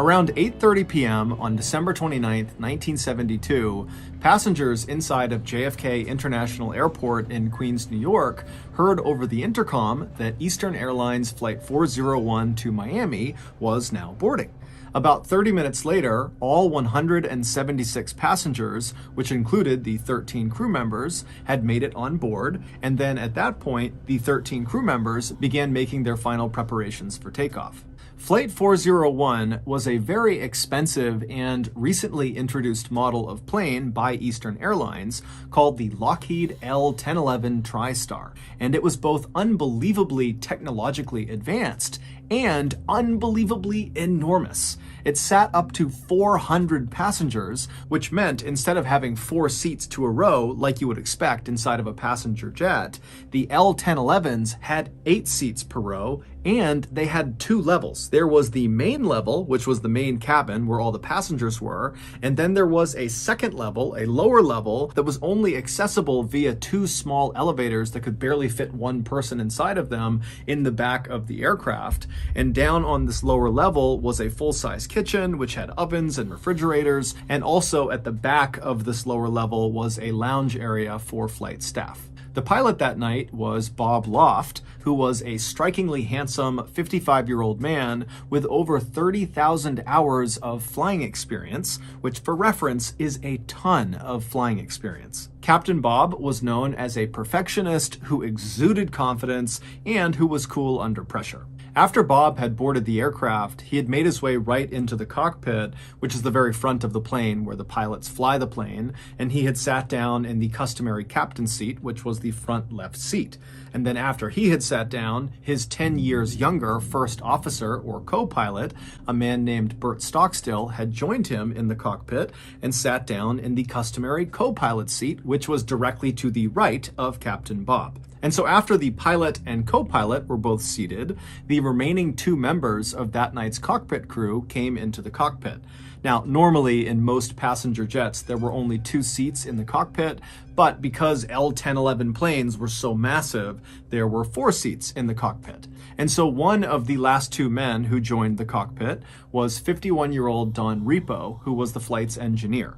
Around 8:30 p.m. on December 29, 1972, passengers inside of JFK International Airport in Queens, New York, heard over the intercom that Eastern Airlines Flight 401 to Miami was now boarding. About 30 minutes later, all 176 passengers, which included the 13 crew members, had made it on board, and then at that point, the 13 crew members began making their final preparations for takeoff. Flight 401 was a very expensive and recently introduced model of plane by Eastern Airlines called the Lockheed L-1011 TriStar, and it was both unbelievably technologically advanced and unbelievably enormous. It sat up to 400 passengers, which meant instead of having 4 seats to a row like you would expect inside of a passenger jet, the L-1011s had 8 seats per row, and they had 2 levels. There was the main level, which was the main cabin where all the passengers were, and then there was a second level, a lower level, that was only accessible via 2 small elevators that could barely fit 1 person inside of them in the back of the aircraft. And down on this lower level was a full-size kitchen, which had ovens and refrigerators, and also at the back of this lower level was a lounge area for flight staff. The pilot that night was Bob Loft, who was a strikingly handsome 55-year-old man with over 30,000 hours of flying experience, which for reference is a ton of flying experience. Captain Bob was known as a perfectionist who exuded confidence and who was cool under pressure. After Bob had boarded the aircraft, he had made his way right into the cockpit, which is the very front of the plane where the pilots fly the plane, and he had sat down in the customary captain's seat, which was the front left seat. And then after he had sat down, his 10 years younger first officer or co-pilot, a man named Bert Stockstill, had joined him in the cockpit and sat down in the customary co-pilot seat, which was directly to the right of Captain Bob. And so after the pilot and co-pilot were both seated, the remaining 2 members of that night's cockpit crew came into the cockpit. Now, normally in most passenger jets, there were only 2 seats in the cockpit, but because L-1011 planes were so massive, there were 4 seats in the cockpit. And so one of the last 2 men who joined the cockpit was 51-year-old Don Repo, who was the flight's engineer.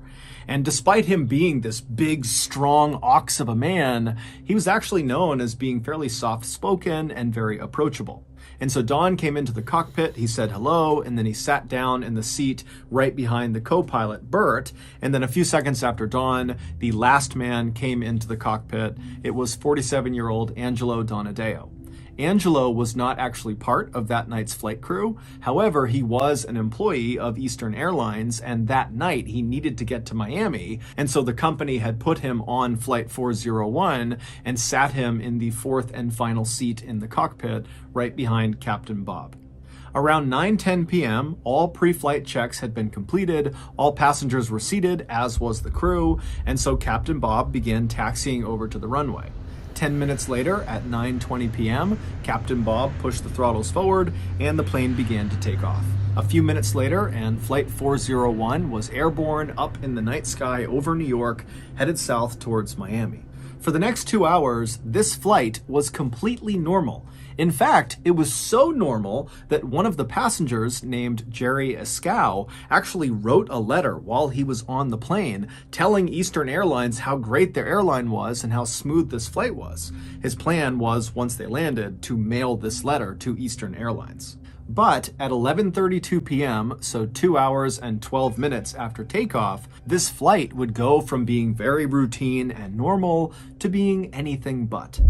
And despite him being this big, strong ox of a man, he was actually known as being fairly soft-spoken and very approachable. And so Don came into the cockpit, he said hello, and then he sat down in the seat right behind the co-pilot, Bert. And then a few seconds after Don, the last man came into the cockpit. It was 47-year-old Angelo Donadeo. Angelo was not actually part of that night's flight crew. However, he was an employee of Eastern Airlines, and that night he needed to get to Miami, and so the company had put him on Flight 401 and sat him in the 4th and final seat in the cockpit right behind Captain Bob. Around 9:10 p.m., all pre-flight checks had been completed, all passengers were seated, as was the crew, and so Captain Bob began taxiing over to the runway. 10 minutes later, at 9:20 p.m., Captain Bob pushed the throttles forward and the plane began to take off. A few minutes later, and Flight 401 was airborne up in the night sky over New York, headed south towards Miami. For the next 2 hours, this flight was completely normal. In fact, it was so normal that one of the passengers, named Jerry Escow, actually wrote a letter while he was on the plane telling Eastern Airlines how great their airline was and how smooth this flight was. His plan was, once they landed, to mail this letter to Eastern Airlines. But at 11:32 p.m., so 2 hours and 12 minutes after takeoff, this flight would go from being very routine and normal to being anything but.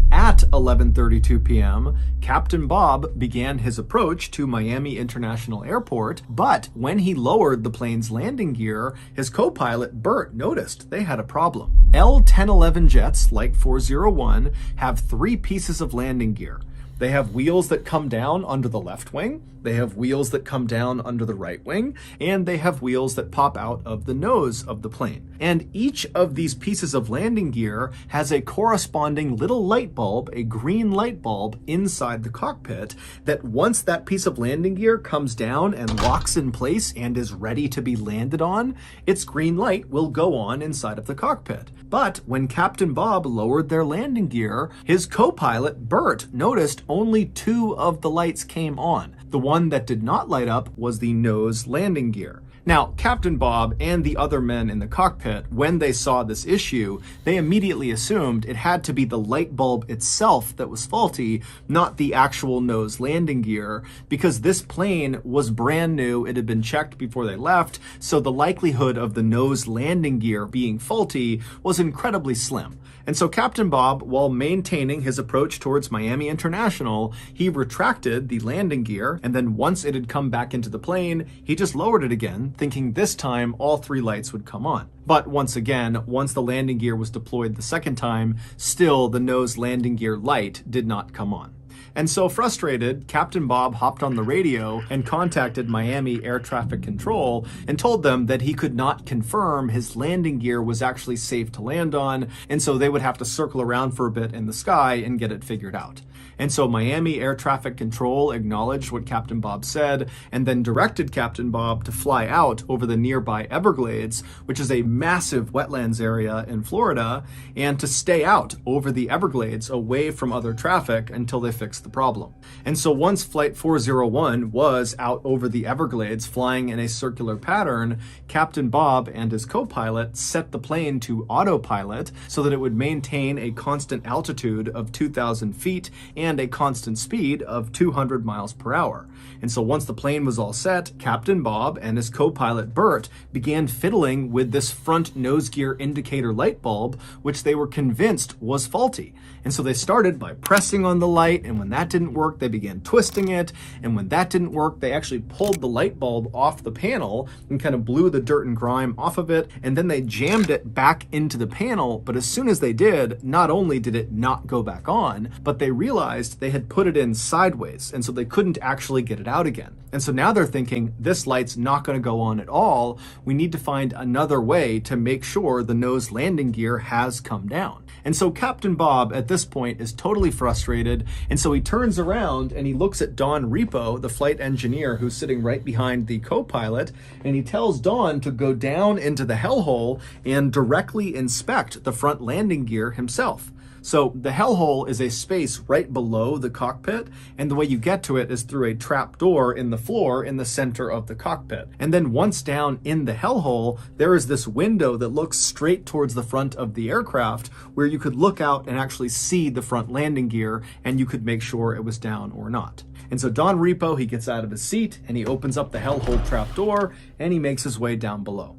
At 11:32 p.m., Captain Bob began his approach to Miami International Airport, but when he lowered the plane's landing gear, his co-pilot Bert noticed they had a problem. L-1011 jets, like 401, have 3 pieces of landing gear. They have wheels that come down under the left wing, they have wheels that come down under the right wing, and they have wheels that pop out of the nose of the plane. And each of these pieces of landing gear has a corresponding little light bulb, a green light bulb, inside the cockpit that once that piece of landing gear comes down and locks in place and is ready to be landed on, its green light will go on inside of the cockpit. But when Captain Bob lowered their landing gear, his co-pilot Bert noticed only 2 of the lights came on. The one that did not light up was the nose landing gear. Now, Captain Bob and the other men in the cockpit, when they saw this issue, they immediately assumed it had to be the light bulb itself that was faulty, not the actual nose landing gear, because this plane was brand new, it had been checked before they left, so the likelihood of the nose landing gear being faulty was incredibly slim. And so Captain Bob, while maintaining his approach towards Miami International, he retracted the landing gear, and then once it had come back into the plane, he just lowered it again, thinking this time all 3 lights would come on. But once again, once the landing gear was deployed the second time, still the nose landing gear light did not come on. And so frustrated, Captain Bob hopped on the radio and contacted Miami Air Traffic Control and told them that he could not confirm his landing gear was actually safe to land on, and so they would have to circle around for a bit in the sky and get it figured out. And so Miami Air Traffic Control acknowledged what Captain Bob said and then directed Captain Bob to fly out over the nearby Everglades, which is a massive wetlands area in Florida, and to stay out over the Everglades away from other traffic until they fixed the problem. And so once Flight 401 was out over the Everglades flying in a circular pattern, Captain Bob and his co-pilot set the plane to autopilot so that it would maintain a constant altitude of 2,000 feet and a constant speed of 200 miles per hour. And so once the plane was all set, Captain Bob and his co-pilot Bert began fiddling with this front nose gear indicator light bulb, which they were convinced was faulty. And so they started by pressing on the light, and when that didn't work, they began twisting it, and when that didn't work, they actually pulled the light bulb off the panel and kind of blew the dirt and grime off of it, and then they jammed it back into the panel. But as soon as they did, not only did it not go back on, but they realized they had put it in sideways, and so they couldn't actually get it out again. And so now they're thinking, this light's not going to go on at all. We need to find another way to make sure the nose landing gear has come down. And so Captain Bob at this point is totally frustrated, and so he turns around and he looks at Don Repo, the flight engineer who's sitting right behind the co-pilot, and he tells Don to go down into the hellhole and directly inspect the front landing gear himself. So the hellhole is a space right below the cockpit, and the way you get to it is through a trap door in the floor in the center of the cockpit. And then once down in the hellhole, there is this window that looks straight towards the front of the aircraft where you could look out and actually see the front landing gear, and you could make sure it was down or not. And so Don Repo, he gets out of his seat and he opens up the hellhole trap door and he makes his way down below.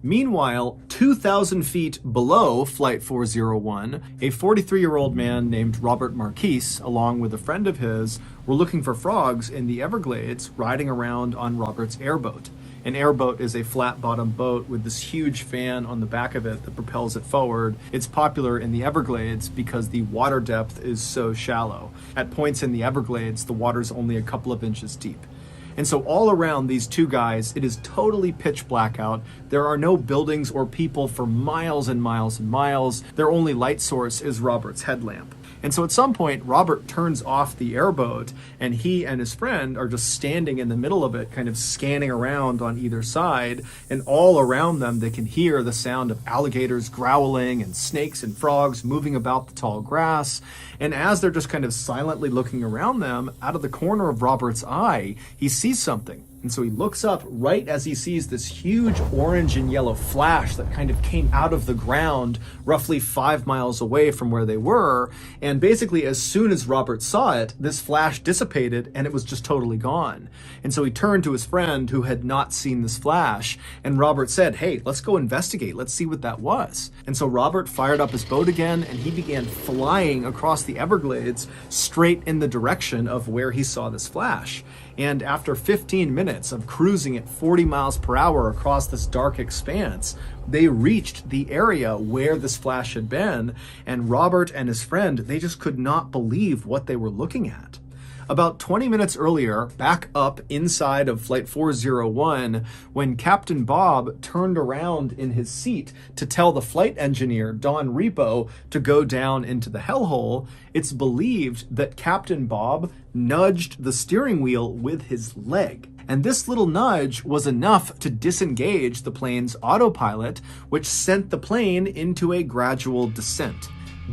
Meanwhile, 2,000 feet below Flight 401, a 43-year-old man named Robert Marquise, along with a friend of his, were looking for frogs in the Everglades, riding around on Robert's airboat. An airboat is a flat-bottom boat with this huge fan on the back of it that propels it forward. It's popular in the Everglades because the water depth is so shallow. At points in the Everglades, the water's only a couple of inches deep. And so all around these two guys, it is totally pitch black out. There are no buildings or people for miles and miles and miles. Their only light source is Robert's headlamp. And so at some point, Robert turns off the airboat, and he and his friend are just standing in the middle of it, kind of scanning around on either side. And all around them, they can hear the sound of alligators growling and snakes and frogs moving about the tall grass. And as they're just kind of silently looking around them, out of the corner of Robert's eye, he sees something. And so he looks up right as he sees this huge orange and yellow flash that kind of came out of the ground roughly 5 miles away from where they were. And basically, as soon as Robert saw it, this flash dissipated and it was just totally gone. And so he turned to his friend who had not seen this flash. And Robert said, "Hey, let's go investigate. Let's see what that was." And so Robert fired up his boat again and he began flying across the Everglades straight in the direction of where he saw this flash. And after 15 minutes of cruising at 40 miles per hour across this dark expanse, they reached the area where this flash had been, and Robert and his friend, they just could not believe what they were looking at. About 20 minutes earlier, back up inside of Flight 401, when Captain Bob turned around in his seat to tell the flight engineer, Don Repo, to go down into the hellhole, it's believed that Captain Bob nudged the steering wheel with his leg. And this little nudge was enough to disengage the plane's autopilot, which sent the plane into a gradual descent.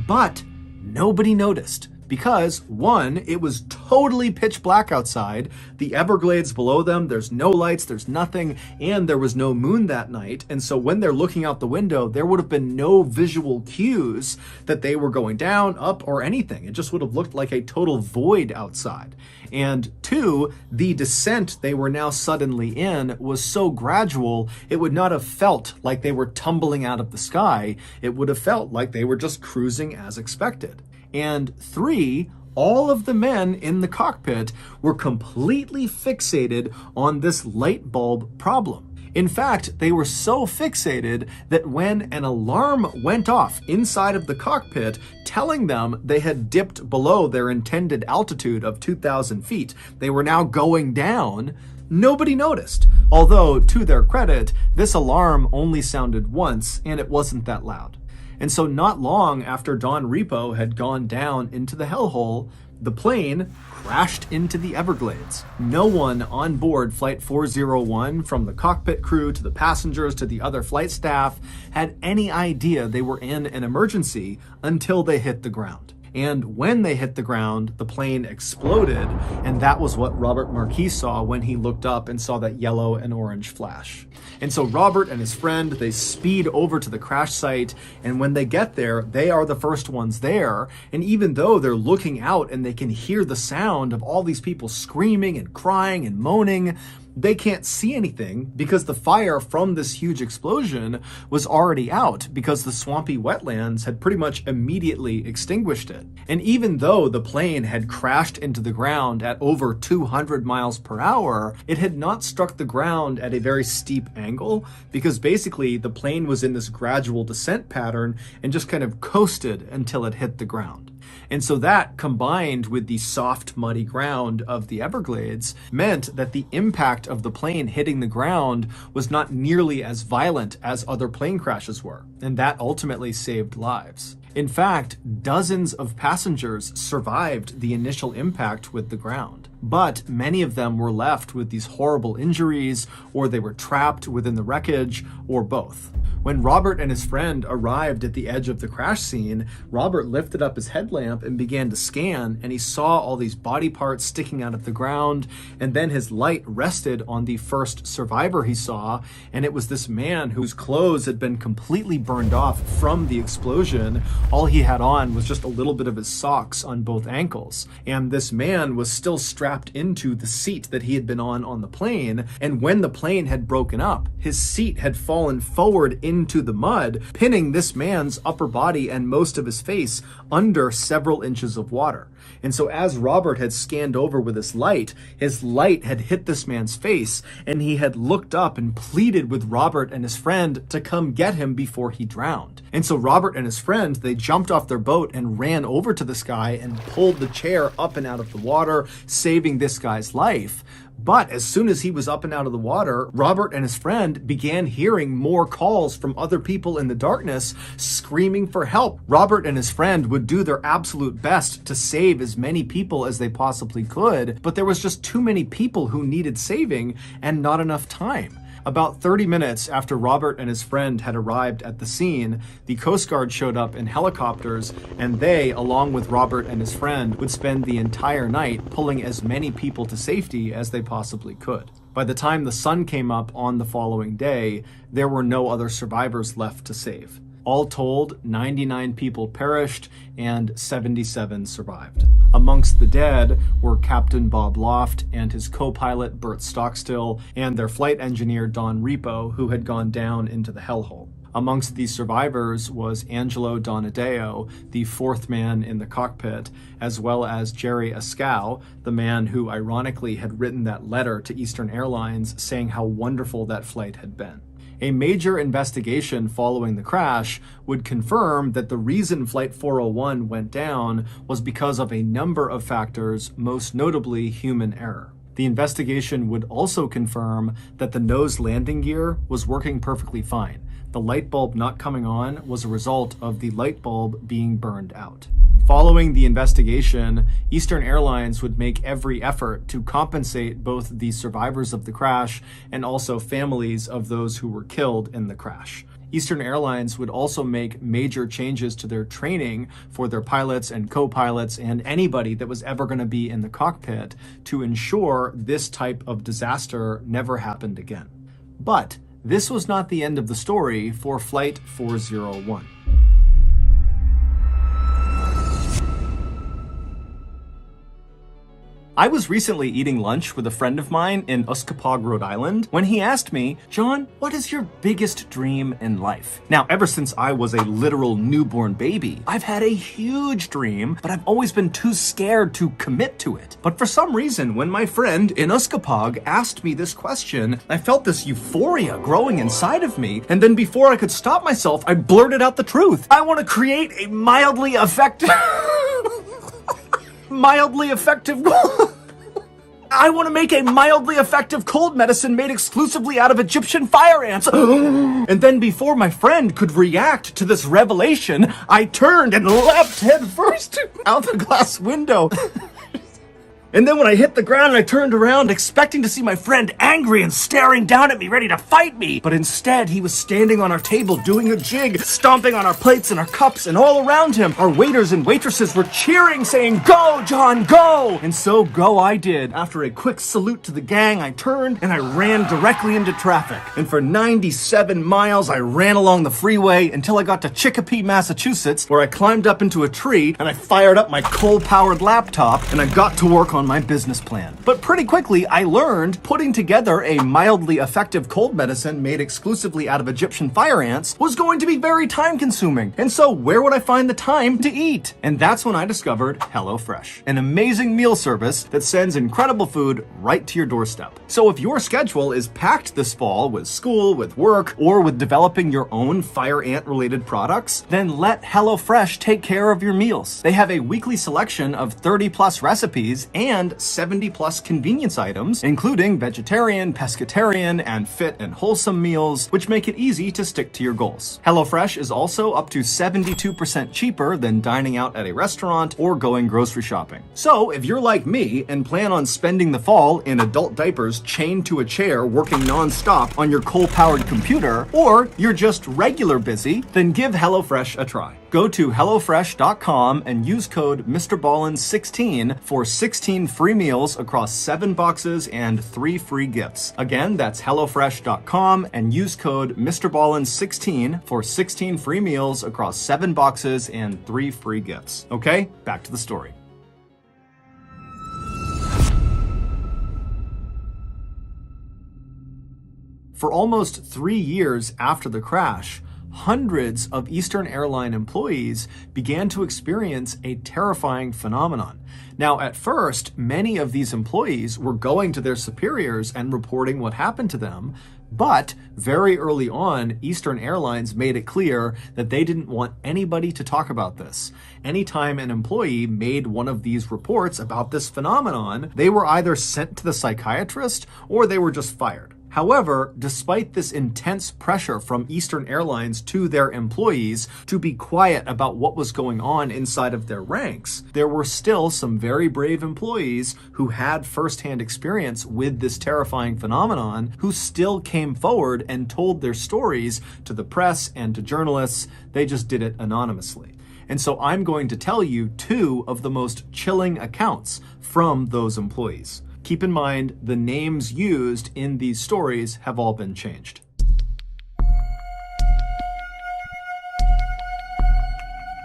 But nobody noticed. Because, one, it was totally pitch black outside. The Everglades below them, there's no lights, there's nothing, and there was no moon that night. And so when they're looking out the window, there would have been no visual cues that they were going down, up, or anything. It just would have looked like a total void outside. And two, the descent they were now suddenly in was so gradual, it would not have felt like they were tumbling out of the sky. It would have felt like they were just cruising as expected. And three, all of the men in the cockpit were completely fixated on this light bulb problem. In fact, they were so fixated that when an alarm went off inside of the cockpit telling them they had dipped below their intended altitude of 2,000 feet, they were now going down, nobody noticed. Although, to their credit, this alarm only sounded once and it wasn't that loud. And so not long after Don Repo had gone down into the hellhole, the plane crashed into the Everglades. No one on board Flight 401, from the cockpit crew to the passengers to the other flight staff, had any idea they were in an emergency until they hit the ground. And when they hit the ground, the plane exploded, and that was what Robert Marquis saw when he looked up and saw that yellow and orange flash. And so Robert and his friend, they speed over to the crash site, and when they get there, they are the first ones there. And even though they're looking out and they can hear the sound of all these people screaming and crying and moaning, they can't see anything because the fire from this huge explosion was already out because the swampy wetlands had pretty much immediately extinguished it. And even though the plane had crashed into the ground at over 200 miles per hour, it had not struck the ground at a very steep angle because basically the plane was in this gradual descent pattern and just kind of coasted until it hit the ground. And so that, combined with the soft, muddy ground of the Everglades, meant that the impact of the plane hitting the ground was not nearly as violent as other plane crashes were, and that ultimately saved lives. In fact, dozens of passengers survived the initial impact with the ground, but many of them were left with these horrible injuries, or they were trapped within the wreckage, or both. When Robert and his friend arrived at the edge of the crash scene, Robert lifted up his headlamp and began to scan, and he saw all these body parts sticking out of the ground, and then his light rested on the first survivor he saw, and it was this man whose clothes had been completely burned off from the explosion. All he had on was just a little bit of his socks on both ankles, and this man was still strapped into the seat that he had been on the plane, and when the plane had broken up, his seat had fallen forward into the mud, pinning this man's upper body and most of his face under several inches of water. And so as Robert had scanned over with his light had hit this man's face, and he had looked up and pleaded with Robert and his friend to come get him before he drowned. And so Robert and his friend, they jumped off their boat and ran over to this guy and pulled the chair up and out of the water, saving this guy's life. But as soon as he was up and out of the water, Robert and his friend began hearing more calls from other people in the darkness screaming for help. Robert and his friend would do their absolute best to save as many people as they possibly could, but there was just too many people who needed saving and not enough time. About 30 minutes after Robert and his friend had arrived at the scene, the Coast Guard showed up in helicopters, and they, along with Robert and his friend, would spend the entire night pulling as many people to safety as they possibly could. By the time the sun came up on the following day, there were no other survivors left to save. All told, 99 people perished and 77 survived. Amongst the dead were Captain Bob Loft and his co-pilot Bert Stockstill and their flight engineer Don Repo, who had gone down into the hellhole. Amongst these survivors was Angelo Donadeo, the fourth man in the cockpit, as well as Jerry Ascow, the man who ironically had written that letter to Eastern Airlines saying how wonderful that flight had been. A major investigation following the crash would confirm that the reason Flight 401 went down was because of a number of factors, most notably human error. The investigation would also confirm that the nose landing gear was working perfectly fine. The light bulb not coming on was a result of the light bulb being burned out. Following the investigation, Eastern Airlines would make every effort to compensate both the survivors of the crash and also families of those who were killed in the crash. Eastern Airlines would also make major changes to their training for their pilots and co-pilots and anybody that was ever going to be in the cockpit to ensure this type of disaster never happened again. But this was not the end of the story for Flight 401. I was recently eating lunch with a friend of mine in Uskapog, Rhode Island, when he asked me, "John, what is your biggest dream in life?" Now, ever since I was a literal newborn baby, I've had a huge dream, but I've always been too scared to commit to it. But for some reason, when my friend in Uskapog asked me this question, I felt this euphoria growing inside of me, and then before I could stop myself, I blurted out the truth. I want to create a mildly effective I want to make a mildly effective cold medicine made exclusively out of Egyptian fire ants. And then before my friend could react to this revelation, I turned and leapt headfirst out the glass window. And then when I hit the ground, I turned around expecting to see my friend angry and staring down at me, ready to fight me. But instead, he was standing on our table doing a jig, stomping on our plates and our cups, and all around him, our waiters and waitresses were cheering, saying, "Go, John, go!" And so go I did. After a quick salute to the gang, I turned and I ran directly into traffic. And for 97 miles, I ran along the freeway until I got to Chicopee, Massachusetts, where I climbed up into a tree and I fired up my coal-powered laptop and I got to work on my business plan. But pretty quickly, I learned putting together a mildly effective cold medicine made exclusively out of Egyptian fire ants was going to be very time-consuming. And so where would I find the time to eat? And that's when I discovered HelloFresh, an amazing meal service that sends incredible food right to your doorstep. So if your schedule is packed this fall with school, with work, or with developing your own fire ant-related products, then let HelloFresh take care of your meals. They have a weekly selection of 30-plus recipes and 70-plus convenience items, including vegetarian, pescatarian, and fit and wholesome meals, which make it easy to stick to your goals. HelloFresh is also up to 72% cheaper than dining out at a restaurant or going grocery shopping. So if you're like me and plan on spending the fall in adult diapers chained to a chair working non-stop on your coal-powered computer, or you're just regular busy, then give HelloFresh a try. Go to HelloFresh.com and use code MrBallen16 for 16 free meals across 7 boxes and 3 free gifts. Again, that's HelloFresh.com and use code MrBallen16 for 16 free meals across 7 boxes and 3 free gifts. Okay, back to the story. For almost 3 years after the crash, hundreds of Eastern Airline employees began to experience a terrifying phenomenon. Now, at first, many of these employees were going to their superiors and reporting what happened to them, but very early on, Eastern Airlines made it clear that they didn't want anybody to talk about this. Anytime an employee made one of these reports about this phenomenon, they were either sent to the psychiatrist or they were just fired. However, despite this intense pressure from Eastern Airlines to their employees to be quiet about what was going on inside of their ranks, there were still some very brave employees who had firsthand experience with this terrifying phenomenon who still came forward and told their stories to the press and to journalists. They just did it anonymously. And so I'm going to tell you 2 of the most chilling accounts from those employees. Keep in mind, the names used in these stories have all been changed.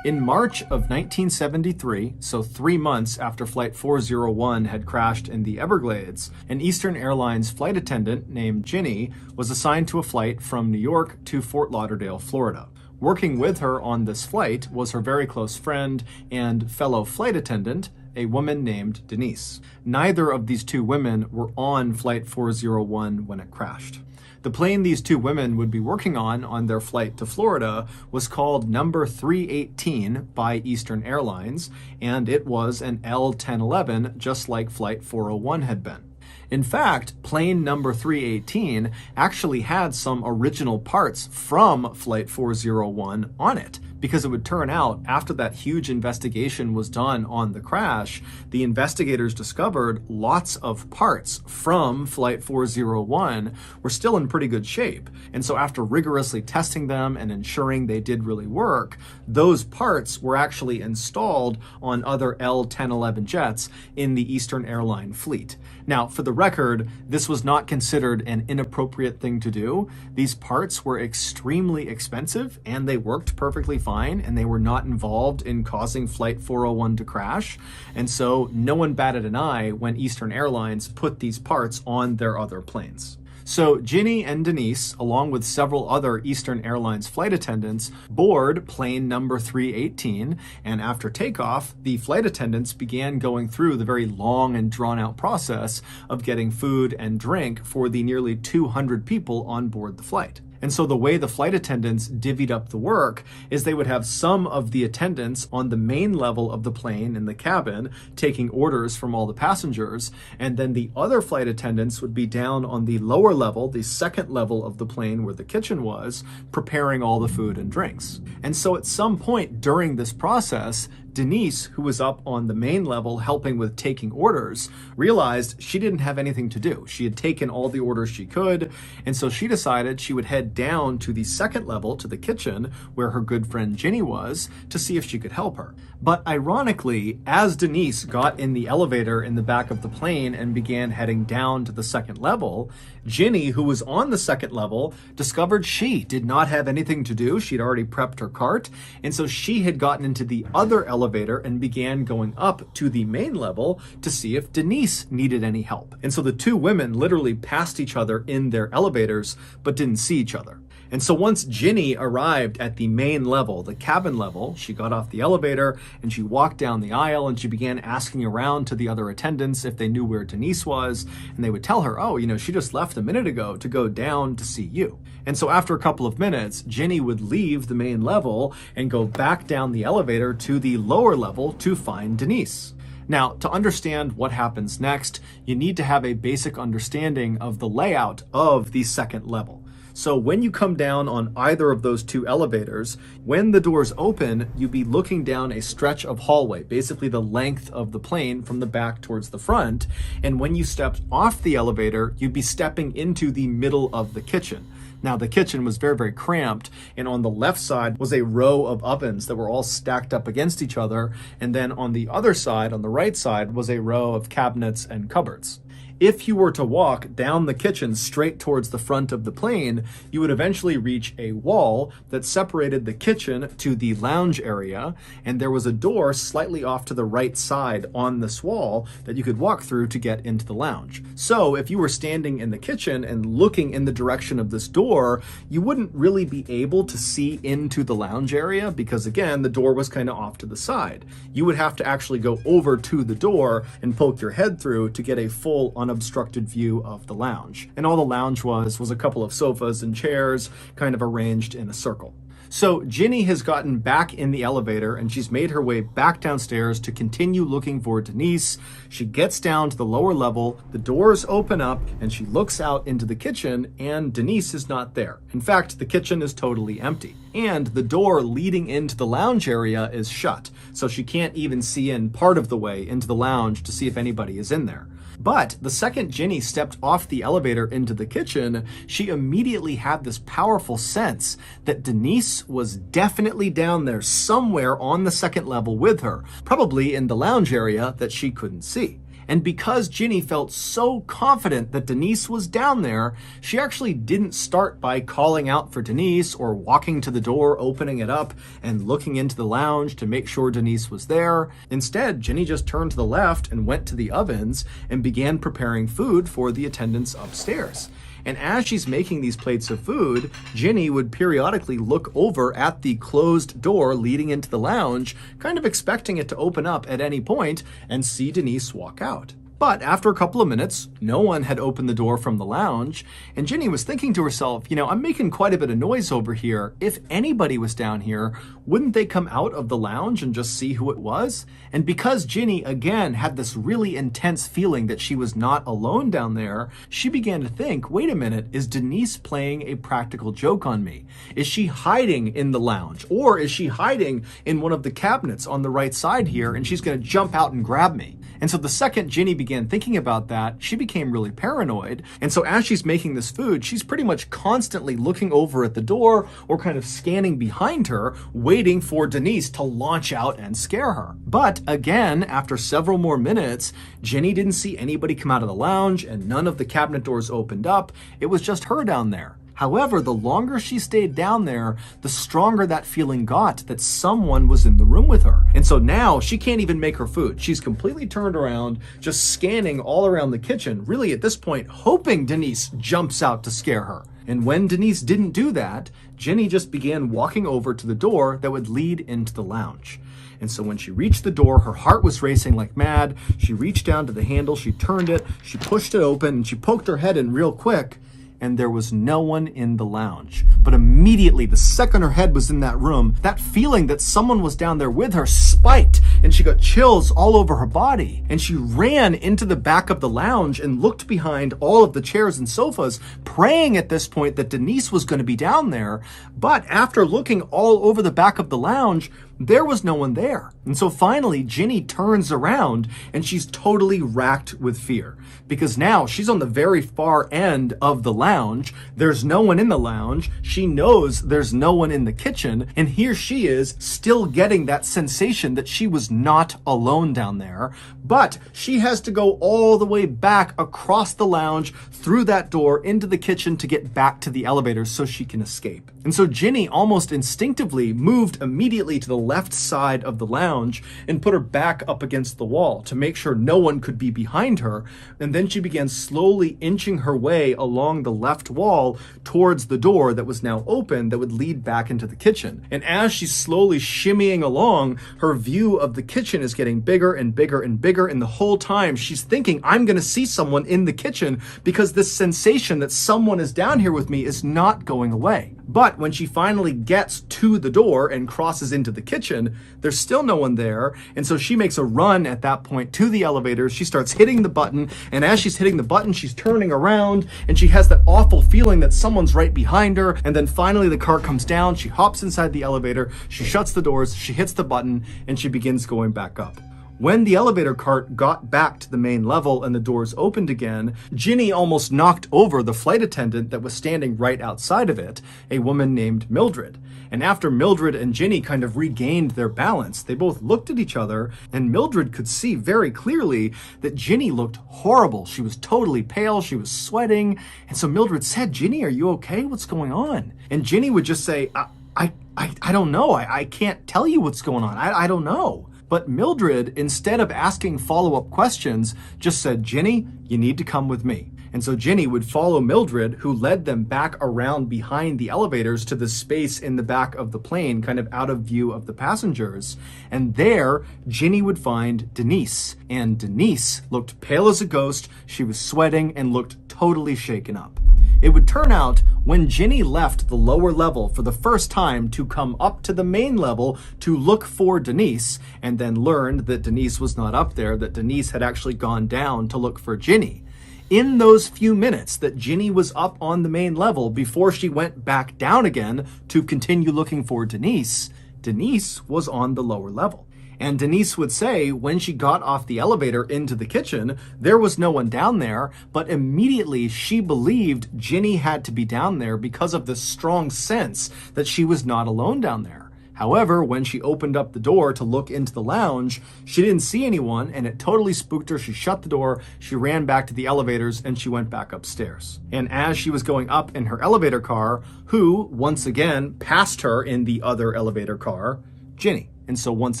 In March of 1973, so 3 months after Flight 401 had crashed in the Everglades, an Eastern Airlines flight attendant named Ginny was assigned to a flight from New York to Fort Lauderdale, Florida. Working with her on this flight was her very close friend and fellow flight attendant, a woman named Denise. Neither of these 2 women were on Flight 401 when it crashed. The plane these 2 women would be working on their flight to Florida was called number 318 by Eastern Airlines, and it was an L-1011, just like Flight 401 had been. In fact, plane number 318 actually had some original parts from Flight 401 on it, because it would turn out after that huge investigation was done on the crash, the investigators discovered lots of parts from Flight 401 were still in pretty good shape. And so after rigorously testing them and ensuring they did really work, those parts were actually installed on other L-1011 jets in the Eastern Airline fleet. Now, for the record, this was not considered an inappropriate thing to do. These parts were extremely expensive and they worked perfectly fine, and they were not involved in causing Flight 401 to crash. And so no one batted an eye when Eastern Airlines put these parts on their other planes. So Ginny and Denise, along with several other Eastern Airlines flight attendants, board plane number 318, and after takeoff, the flight attendants began going through the very long and drawn-out process of getting food and drink for the nearly 200 people on board the flight. And so the way the flight attendants divvied up the work is they would have some of the attendants on the main level of the plane in the cabin taking orders from all the passengers, and then the other flight attendants would be down on the lower level, the second level of the plane where the kitchen was, preparing all the food and drinks. And so at some point during this process, Denise, who was up on the main level helping with taking orders, realized she didn't have anything to do. She had taken all the orders she could, and so she decided she would head down to the second level, to the kitchen, where her good friend Ginny was, to see if she could help her. But ironically, as Denise got in the elevator in the back of the plane and began heading down to the second level, Ginny, who was on the second level, discovered she did not have anything to do. She'd already prepped her cart, and so she had gotten into the other elevator and began going up to the main level to see if Denise needed any help. And so the two women literally passed each other in their elevators, but didn't see each other. And so once Ginny arrived at the main level, the cabin level, she got off the elevator and she walked down the aisle and she began asking around to the other attendants if they knew where Denise was. And they would tell her, oh, she just left a minute ago to go down to see you. And so after a couple of minutes, Ginny would leave the main level and go back down the elevator to the lower level to find Denise. Now, to understand what happens next, you need to have a basic understanding of the layout of the second level. So when you come down on either of those two elevators, when the doors open, you'd be looking down a stretch of hallway, basically the length of the plane from the back towards the front. And when you stepped off the elevator, you'd be stepping into the middle of the kitchen. Now, the kitchen was very, very cramped, and on the left side was a row of ovens that were all stacked up against each other, and then on the other side, on the right side, was a row of cabinets and cupboards. If you were to walk down the kitchen straight towards the front of the plane, you would eventually reach a wall that separated the kitchen to the lounge area, and there was a door slightly off to the right side on this wall that you could walk through to get into the lounge. So if you were standing in the kitchen and looking in the direction of this door, you wouldn't really be able to see into the lounge area because, again, the door was kind of off to the side. You would have to actually go over to the door and poke your head through to get a full unobstructed view of the lounge. And all the lounge was a couple of sofas and chairs kind of arranged in a circle. So Ginny has gotten back in the elevator and she's made her way back downstairs to continue looking for Denise. She gets down to the lower level, the doors open up, and she looks out into the kitchen, and Denise is not there. In fact, the kitchen is totally empty. And the door leading into the lounge area is shut, so she can't even see in part of the way into the lounge to see if anybody is in there. But the second Ginny stepped off the elevator into the kitchen, she immediately had this powerful sense that Denise was definitely down there somewhere on the second level with her, probably in the lounge area that she couldn't see. And because Ginny felt so confident that Denise was down there, she actually didn't start by calling out for Denise or walking to the door, opening it up, and looking into the lounge to make sure Denise was there. Instead, Ginny just turned to the left and went to the ovens and began preparing food for the attendants upstairs. And as she's making these plates of food, Ginny would periodically look over at the closed door leading into the lounge, kind of expecting it to open up at any point and see Denise walk out. But after a couple of minutes, no one had opened the door from the lounge, and Ginny was thinking to herself, I'm making quite a bit of noise over here. If anybody was down here, wouldn't they come out of the lounge and just see who it was? And because Ginny, again, had this really intense feeling that she was not alone down there, she began to think, wait a minute, is Denise playing a practical joke on me? Is she hiding in the lounge? Or is she hiding in one of the cabinets on the right side here, and she's going to jump out and grab me? And so the second Ginny began thinking about that, she became really paranoid. And so as she's making this food, she's pretty much constantly looking over at the door or kind of scanning behind her, waiting for Denise to launch out and scare her. But again, after several more minutes, Ginny didn't see anybody come out of the lounge and none of the cabinet doors opened up. It was just her down there. However, the longer she stayed down there, the stronger that feeling got that someone was in the room with her. And so now she can't even make her food. She's completely turned around, just scanning all around the kitchen, really at this point hoping Denise jumps out to scare her. And when Denise didn't do that, Ginny just began walking over to the door that would lead into the lounge. And so when she reached the door, her heart was racing like mad. She reached down to the handle, she turned it, she pushed it open, and she poked her head in real quick. And there was no one in the lounge. But immediately, the second her head was in that room, that feeling that someone was down there with her spiked, and she got chills all over her body. And she ran into the back of the lounge and looked behind all of the chairs and sofas, praying at this point that Denise was going to be down there. But after looking all over the back of the lounge, there was no one there. And so finally, Ginny turns around and she's totally racked with fear because now she's on the very far end of the lounge. There's no one in the lounge. She knows there's no one in the kitchen. And here she is still getting that sensation that she was not alone down there. But she has to go all the way back across the lounge through that door into the kitchen to get back to the elevators so she can escape. And so Ginny almost instinctively moved immediately to the left side of the lounge and put her back up against the wall to make sure no one could be behind her. And then she began slowly inching her way along the left wall towards the door that was now open that would lead back into the kitchen. And as she's slowly shimmying along, her view of the kitchen is getting bigger and bigger and bigger. And the whole time she's thinking, I'm going to see someone in the kitchen because this sensation that someone is down here with me is not going away. But when she finally gets to the door and crosses into the kitchen, there's still no one there. And so she makes a run at that point to the elevator. She starts hitting the button. And as she's hitting the button, she's turning around and she has that awful feeling that someone's right behind her. And then finally the car comes down. She hops inside the elevator. She shuts the doors. She hits the button and she begins going back up. When the elevator cart got back to the main level and the doors opened again, Ginny almost knocked over the flight attendant that was standing right outside of it, a woman named Mildred. And after Mildred and Ginny kind of regained their balance, they both looked at each other, and Mildred could see very clearly that Ginny looked horrible. She was totally pale, she was sweating, and so Mildred said, Ginny, are you okay? What's going on? And Ginny would just say, I don't know. I can't tell you what's going on. I don't know. But Mildred, instead of asking follow-up questions, just said, Ginny, you need to come with me. And so Ginny would follow Mildred, who led them back around behind the elevators to the space in the back of the plane, kind of out of view of the passengers. And there, Ginny would find Denise. And Denise looked pale as a ghost. She was sweating and looked totally shaken up. It would turn out when Ginny left the lower level for the first time to come up to the main level to look for Denise, and then learned that Denise was not up there, that Denise had actually gone down to look for Ginny. In those few minutes that Ginny was up on the main level before she went back down again to continue looking for Denise, Denise was on the lower level. And Denise would say when she got off the elevator into the kitchen, there was no one down there, but immediately she believed Ginny had to be down there because of the strong sense that she was not alone down there. However, when she opened up the door to look into the lounge, she didn't see anyone and it totally spooked her. She shut the door, she ran back to the elevators, and she went back upstairs. And as she was going up in her elevator car, who, once again, passed her in the other elevator car? Ginny. And so once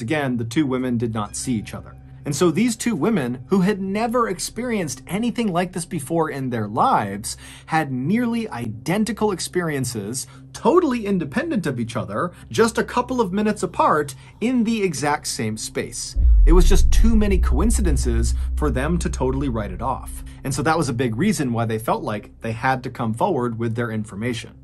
again, the two women did not see each other. And so these two women, who had never experienced anything like this before in their lives, had nearly identical experiences, totally independent of each other, just a couple of minutes apart in the exact same space. It was just too many coincidences for them to totally write it off. And so that was a big reason why they felt like they had to come forward with their information.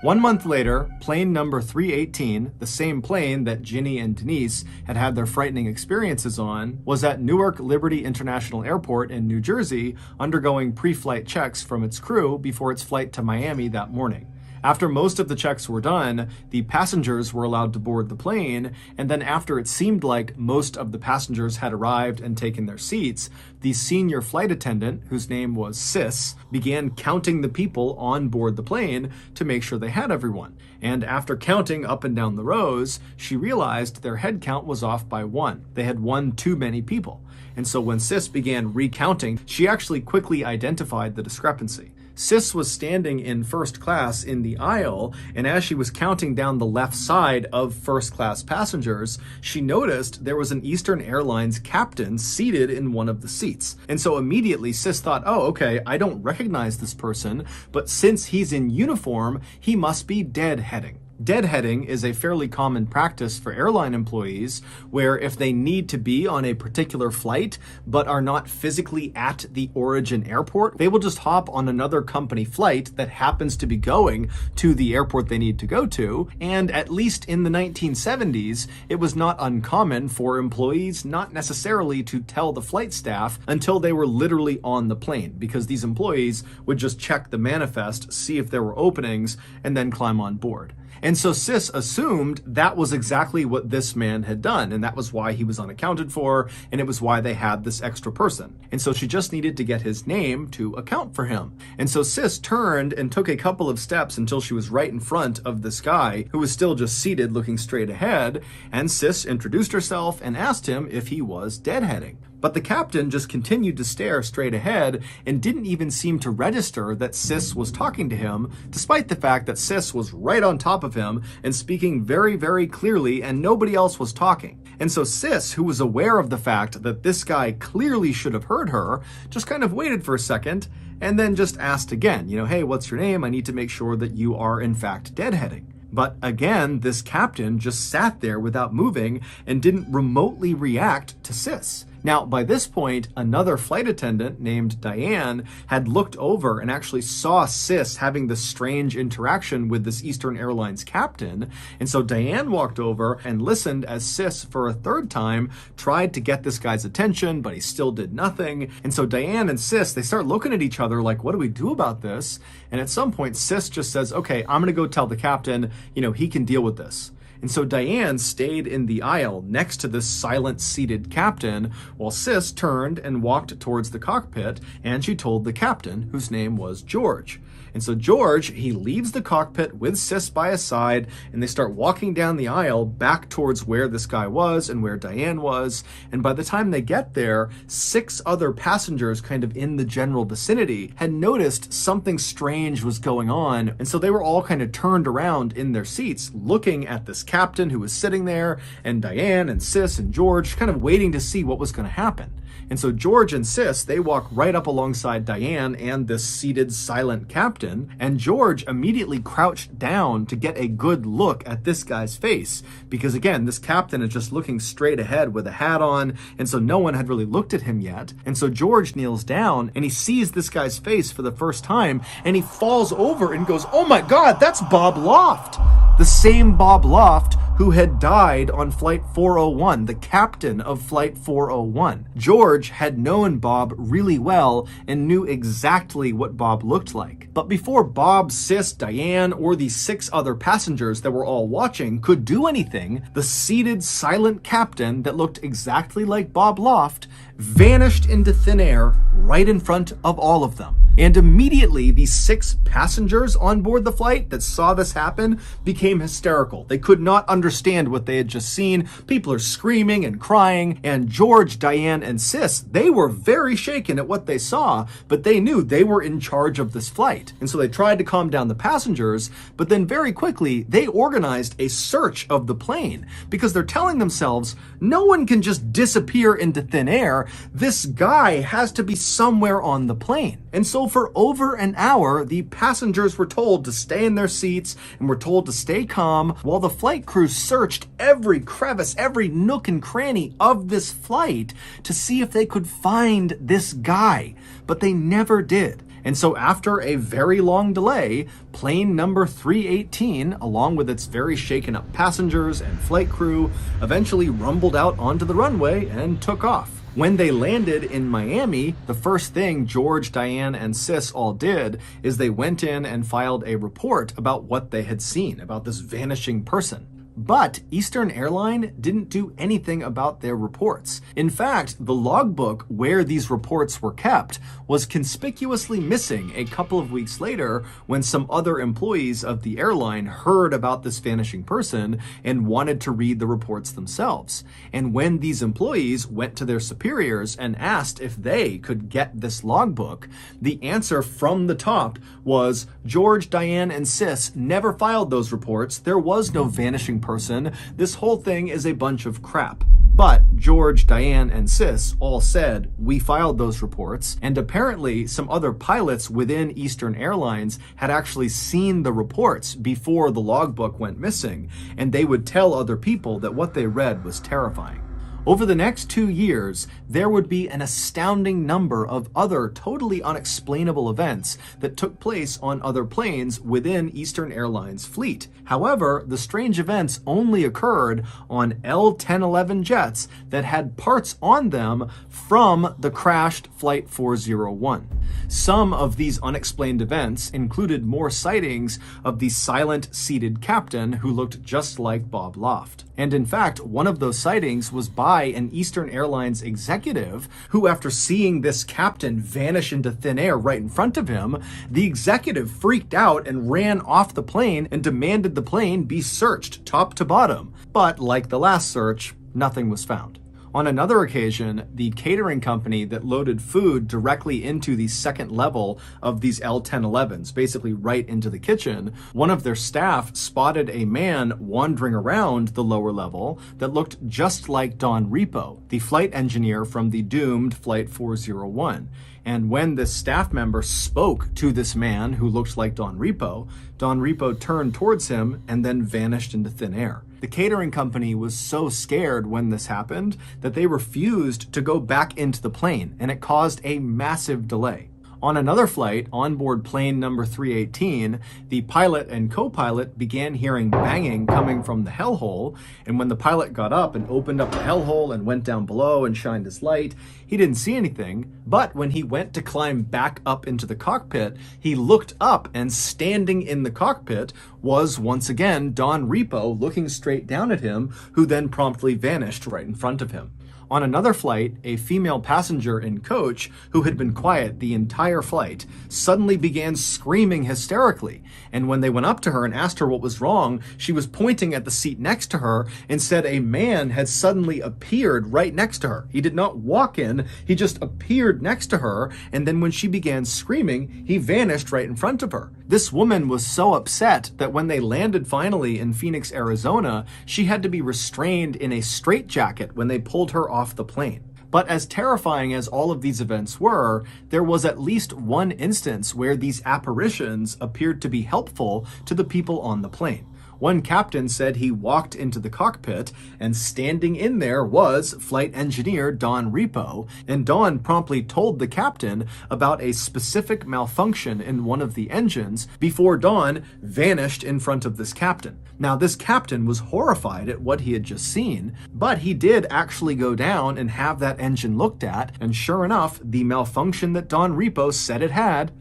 One month later, plane number 318, the same plane that Ginny and Denise had had their frightening experiences on, was at Newark Liberty International Airport in New Jersey, undergoing pre-flight checks from its crew before its flight to Miami that morning. After most of the checks were done, the passengers were allowed to board the plane, and then after it seemed like most of the passengers had arrived and taken their seats, the senior flight attendant, whose name was Sis, began counting the people on board the plane to make sure they had everyone. And after counting up and down the rows, she realized their head count was off by one. They had one too many people. And so when Sis began recounting, she actually quickly identified the discrepancy. Sis was standing in first class in the aisle, and as she was counting down the left side of first class passengers, she noticed there was an Eastern Airlines captain seated in one of the seats. And so immediately Sis thought, oh, okay, I don't recognize this person, but since he's in uniform, he must be deadheading. Deadheading is a fairly common practice for airline employees where if they need to be on a particular flight but are not physically at the origin airport, they will just hop on another company flight that happens to be going to the airport they need to go to. And at least in the 1970s, it was not uncommon for employees not necessarily to tell the flight staff until they were literally on the plane, because these employees would just check the manifest, see if there were openings, and then climb on board. And so Sis assumed that was exactly what this man had done, and that was why he was unaccounted for, and it was why they had this extra person. And so she just needed to get his name to account for him. And so Sis turned and took a couple of steps until she was right in front of this guy, who was still just seated looking straight ahead, and Sis introduced herself and asked him if he was deadheading. But the captain just continued to stare straight ahead and didn't even seem to register that Sis was talking to him, despite the fact that Sis was right on top of him and speaking very, very clearly, and nobody else was talking. And so Sis, who was aware of the fact that this guy clearly should have heard her, just kind of waited for a second and then just asked again, hey, what's your name? I need to make sure that you are in fact deadheading. But again, this captain just sat there without moving and didn't remotely react to Sis. Now, by this point, another flight attendant named Diane had looked over and actually saw Sis having this strange interaction with this Eastern Airlines captain. And so Diane walked over and listened as Sis, for a third time, tried to get this guy's attention, but he still did nothing. And so Diane and Sis, they start looking at each other like, what do we do about this? And at some point, Sis just says, okay, I'm going to go tell the captain, he can deal with this. And so Diane stayed in the aisle next to this silent seated captain while Sis turned and walked towards the cockpit, and she told the captain, whose name was George. And so George, he leaves the cockpit with Sis by his side, and they start walking down the aisle back towards where this guy was and where Diane was. And by the time they get there, 6 other passengers kind of in the general vicinity had noticed something strange was going on. And so they were all kind of turned around in their seats, looking at this captain who was sitting there, and Diane and Sis and George kind of waiting to see what was going to happen. And so George and Sis, they walk right up alongside Diane and this seated silent captain, and George immediately crouched down to get a good look at this guy's face, because again, this captain is just looking straight ahead with a hat on, and so no one had really looked at him yet. And so George kneels down and he sees this guy's face for the first time, and he falls over and goes, oh my God, that's Bob Loft! The same Bob Loft who had died on Flight 401, the captain of Flight 401. George had known Bob really well and knew exactly what Bob looked like. But before Bob, Sis, Diane, or the 6 other passengers that were all watching could do anything, the seated, silent captain that looked exactly like Bob Loft vanished into thin air right in front of all of them. And immediately, the 6 passengers on board the flight that saw this happen became hysterical. They could not understand what they had just seen. People are screaming and crying, and George, Diane, and Sis, they were very shaken at what they saw, but they knew they were in charge of this flight. And so they tried to calm down the passengers, but then very quickly, they organized a search of the plane because they're telling themselves, no one can just disappear into thin air. This guy has to be somewhere on the plane. And so for over an hour, the passengers were told to stay in their seats and were told to stay calm while the flight crew searched every crevice, every nook and cranny of this flight to see if they could find this guy. But they never did. And so after a very long delay, plane number 318, along with its very shaken up passengers and flight crew, eventually rumbled out onto the runway and took off. When they landed in Miami, the first thing George, Diane, and Sis all did is they went in and filed a report about what they had seen, about this vanishing person. But Eastern Airline didn't do anything about their reports. In fact, the logbook where these reports were kept was conspicuously missing a couple of weeks later when some other employees of the airline heard about this vanishing person and wanted to read the reports themselves. And when these employees went to their superiors and asked if they could get this logbook, the answer from the top was George, Diane, and Sis never filed those reports. There was no vanishing person. This whole thing is a bunch of crap. But George, Diane, and Sis all said, we filed those reports, and apparently some other pilots within Eastern Airlines had actually seen the reports before the logbook went missing, and they would tell other people that what they read was terrifying. Over the next 2 years, there would be an astounding number of other totally unexplainable events that took place on other planes within Eastern Airlines' fleet. However, the strange events only occurred on L-1011 jets that had parts on them from the crashed Flight 401. Some of these unexplained events included more sightings of the silent seated captain who looked just like Bob Loft. And in fact, one of those sightings was by an Eastern Airlines executive who, after seeing this captain vanish into thin air right in front of him, the executive freaked out and ran off the plane and demanded the plane be searched top to bottom. But like the last search, nothing was found. On another occasion, the catering company that loaded food directly into the second level of these L-1011s, basically right into the kitchen, one of their staff spotted a man wandering around the lower level that looked just like Don Repo, the flight engineer from the doomed Flight 401. And when this staff member spoke to this man who looked like Don Repo turned towards him and then vanished into thin air. The catering company was so scared when this happened that they refused to go back into the plane, and it caused a massive delay. On another flight, on board plane number 318, the pilot and co-pilot began hearing banging coming from the hellhole, and when the pilot got up and opened up the hellhole and went down below and shined his light, he didn't see anything, but when he went to climb back up into the cockpit, he looked up, and standing in the cockpit was once again Don Repo looking straight down at him, who then promptly vanished right in front of him. On another flight, a female passenger and coach, who had been quiet the entire flight, suddenly began screaming hysterically. And when they went up to her and asked her what was wrong, she was pointing at the seat next to her and said a man had suddenly appeared right next to her. He did not walk in, he just appeared next to her, and then when she began screaming, he vanished right in front of her. This woman was so upset that when they landed finally in Phoenix, Arizona, she had to be restrained in a straitjacket when they pulled her off the plane. But as terrifying as all of these events were, there was at least one instance where these apparitions appeared to be helpful to the people on the plane. One captain said he walked into the cockpit, and standing in there was flight engineer Don Repo, and Don promptly told the captain about a specific malfunction in one of the engines before Don vanished in front of this captain. Now, this captain was horrified at what he had just seen, but he did actually go down and have that engine looked at, and sure enough, the malfunction that Don Repo said it had.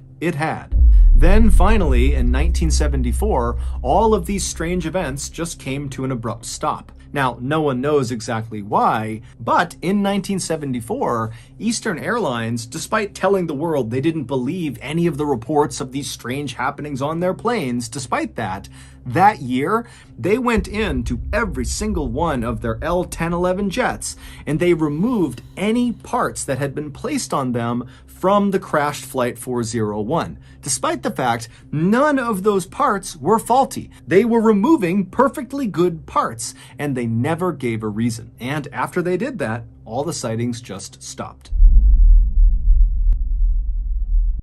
Then finally, in 1974, all of these strange events just came to an abrupt stop. Now, no one knows exactly why, but in 1974, Eastern Airlines, despite telling the world they didn't believe any of the reports of these strange happenings on their planes, despite that year, they went into every single one of their L-1011 jets, and they removed any parts that had been placed on them from the crashed Flight 401, despite the fact none of those parts were faulty. They were removing perfectly good parts, and they never gave a reason. And after they did that, all the sightings just stopped.